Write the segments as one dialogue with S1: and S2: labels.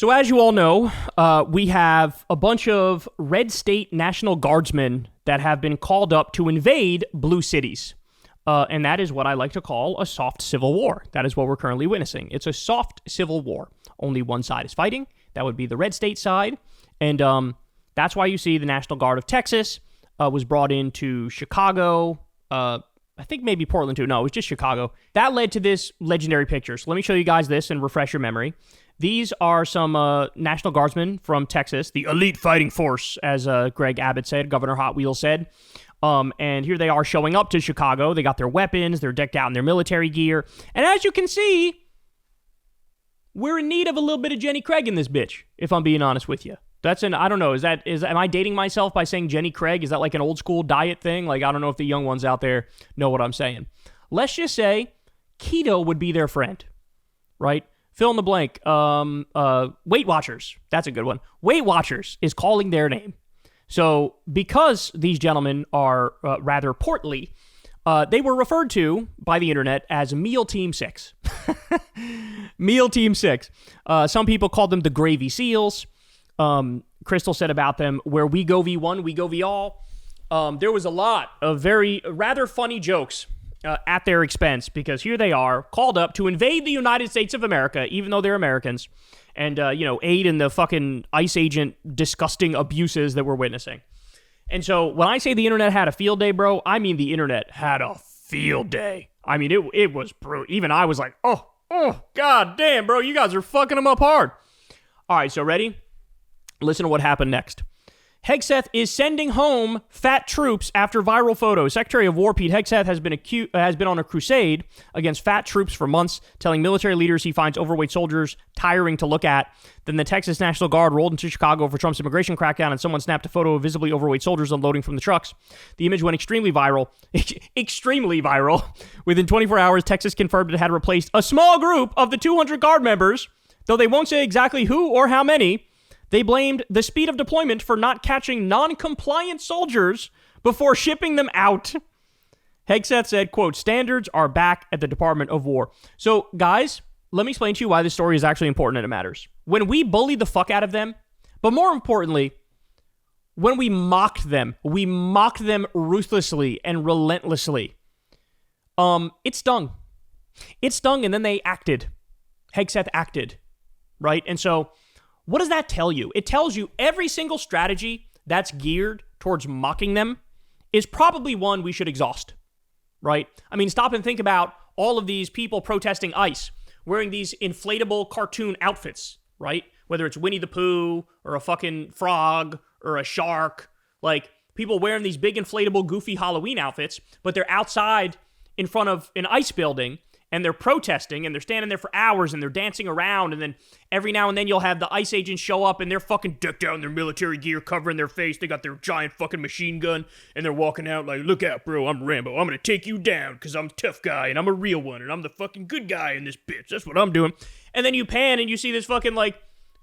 S1: So as you all know, we have a bunch of red state National Guardsmen that have been called up to invade blue cities. And that is what I like to call a soft civil war. That is what we're currently witnessing. It's a soft civil war. Only one side is fighting. That would be the red state side. And that's why you see the National Guard of Texas was brought into Chicago. I think maybe Portland too. No, it was just Chicago. That led to this legendary picture. So let me show you guys this and refresh your memory. These are some National Guardsmen from Texas, the elite fighting force, as Greg Abbott said, Governor Hot Wheels said. And here they are showing up to Chicago. They got their weapons. They're decked out in their military gear. And as you can see, we're in need of a little bit of Jenny Craig in this bitch, if I'm being honest with you. I don't know, am I dating myself by saying Jenny Craig? Is that like an old school diet thing? Like, I don't know if the young ones out there know what I'm saying. Let's just say keto would be their friend, right? Fill in the blank. Weight Watchers. That's a good one. Weight Watchers is calling their name. So because these gentlemen are rather portly, they were referred to by the internet as Meal Team 6. Meal Team 6. Some people called them the Gravy Seals. Crystal said about them, where we go V1, we go V all. There was a lot of rather funny jokes at their expense, because here they are, called up to invade the United States of America, even though they're Americans, and, aid in the fucking ICE agent disgusting abuses that we're witnessing. And so when I say the internet had a field day, bro, I mean the internet had a field day. I mean, it was brutal. Even I was like, oh, god damn, bro, you guys are fucking them up hard. All right, so ready? Listen to what happened next. Hegseth is sending home fat troops after viral photos. Secretary of War Pete Hegseth has been on a crusade against fat troops for months, telling military leaders he finds overweight soldiers tiring to look at. Then the Texas National Guard rolled into Chicago for Trump's immigration crackdown, and someone snapped a photo of visibly overweight soldiers unloading from the trucks. The image went extremely viral. Extremely viral. Within 24 hours, Texas confirmed it had replaced a small group of the 200 Guard members, though they won't say exactly who or how many. They blamed the speed of deployment for not catching non-compliant soldiers before shipping them out. Hegseth said, quote, standards are back at the Department of War. So, guys, let me explain to you why this story is actually important and it matters. When we bullied the fuck out of them, but more importantly, when we mocked them ruthlessly and relentlessly, it stung. It stung, and then they acted. Hegseth acted, right? And so, what does that tell you? It tells you every single strategy that's geared towards mocking them is probably one we should exhaust, right? I mean, stop and think about all of these people protesting ICE, wearing these inflatable cartoon outfits, right? Whether it's Winnie the Pooh or a fucking frog or a shark, like people wearing these big inflatable goofy Halloween outfits, but they're outside in front of an ICE building, and they're protesting, and they're standing there for hours, and they're dancing around, and then every now and then you'll have the ICE agents show up, and they're fucking decked out in their military gear, covering their face. They got their giant fucking machine gun, and they're walking out like, look out, bro, I'm Rambo. I'm gonna take you down, because I'm a tough guy, and I'm a real one, and I'm the fucking good guy in this bitch. That's what I'm doing. And then you pan, and you see this fucking, like,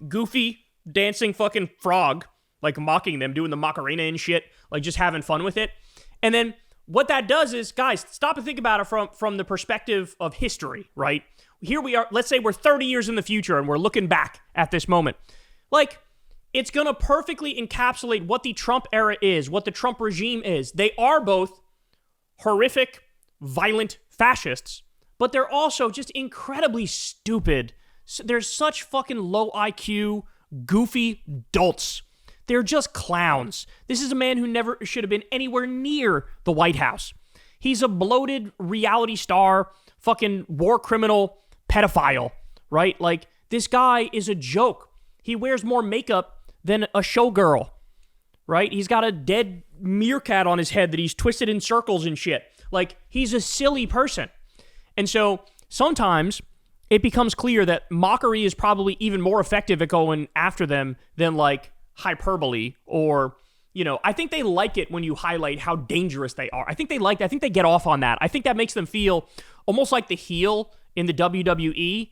S1: goofy dancing fucking frog, like, mocking them, doing the Macarena and shit, like, just having fun with it. And then what that does is, guys, stop and think about it from the perspective of history, right? Here we are, let's say we're 30 years in the future and we're looking back at this moment. Like, it's going to perfectly encapsulate what the Trump era is, what the Trump regime is. They are both horrific, violent fascists, but they're also just incredibly stupid. They're such fucking low IQ, goofy dolts. They're just clowns. This is a man who never should have been anywhere near the White House. He's a bloated reality star, fucking war criminal pedophile, right? Like, this guy is a joke. He wears more makeup than a showgirl, right? He's got a dead meerkat on his head that he's twisted in circles and shit. Like, he's a silly person. And so sometimes it becomes clear that mockery is probably even more effective at going after them than, like, hyperbole, or, you know, I think they like it when you highlight how dangerous they are. I think they get off on that. I think that makes them feel almost like the heel in the WWE,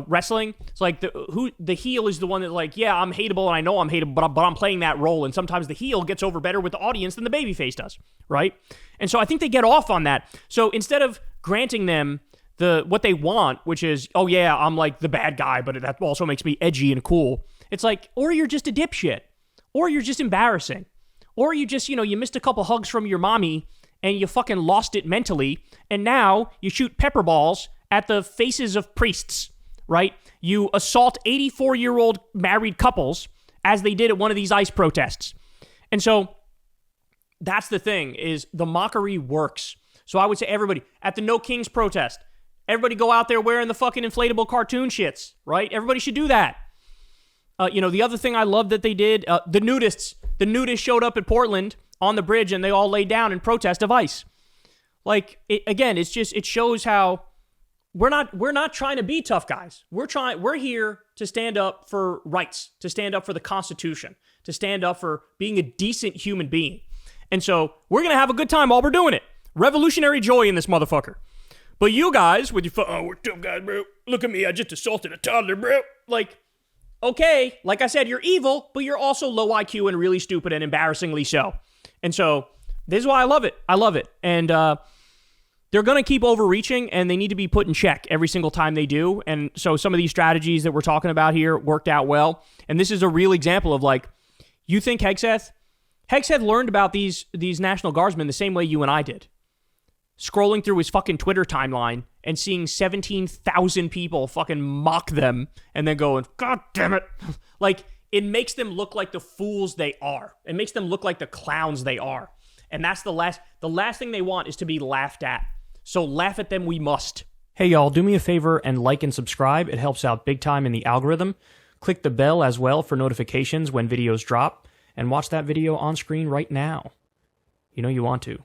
S1: wrestling. It's like the heel is the one that, like, yeah, I'm hateable and I know I'm hateable, but I'm playing that role. And sometimes the heel gets over better with the audience than the babyface does, right? And so I think they get off on that. So instead of granting them what they want, which is, oh yeah, I'm like the bad guy, but that also makes me edgy and cool. It's like, or you're just a dipshit, or you're just embarrassing, or you just, you missed a couple hugs from your mommy and you fucking lost it mentally, and now you shoot pepper balls at the faces of priests, right? You assault 84-year-old married couples as they did at one of these ICE protests. And so that's the thing, is the mockery works. So I would say everybody, at the No Kings protest, everybody go out there wearing the fucking inflatable cartoon shits, right? Everybody should do that. The other thing I love that they did, the nudists showed up at Portland on the bridge and they all laid down in protest of ICE. It shows how we're not trying to be tough guys. We're here to stand up for rights, to stand up for the Constitution, to stand up for being a decent human being. And so we're going to have a good time while we're doing it. Revolutionary joy in this motherfucker. But you guys, with your, we're tough guys, bro. Look at me, I just assaulted a toddler, bro. Okay, like I said, you're evil, but you're also low IQ and really stupid and embarrassingly so. And so this is why I love it. I love it. And they're going to keep overreaching, and they need to be put in check every single time they do. And so some of these strategies that we're talking about here worked out well. And this is a real example of, you think Hegseth learned about these National Guardsmen the same way you and I did. Scrolling through his fucking Twitter timeline and seeing 17,000 people fucking mock them and then going, God damn it. It makes them look like the fools they are. It makes them look like the clowns they are. And that's the last thing they want, is to be laughed at. So laugh at them we must. Hey y'all, do me a favor and like and subscribe. It helps out big time in the algorithm. Click the bell as well for notifications when videos drop. And watch that video on screen right now. You know you want to.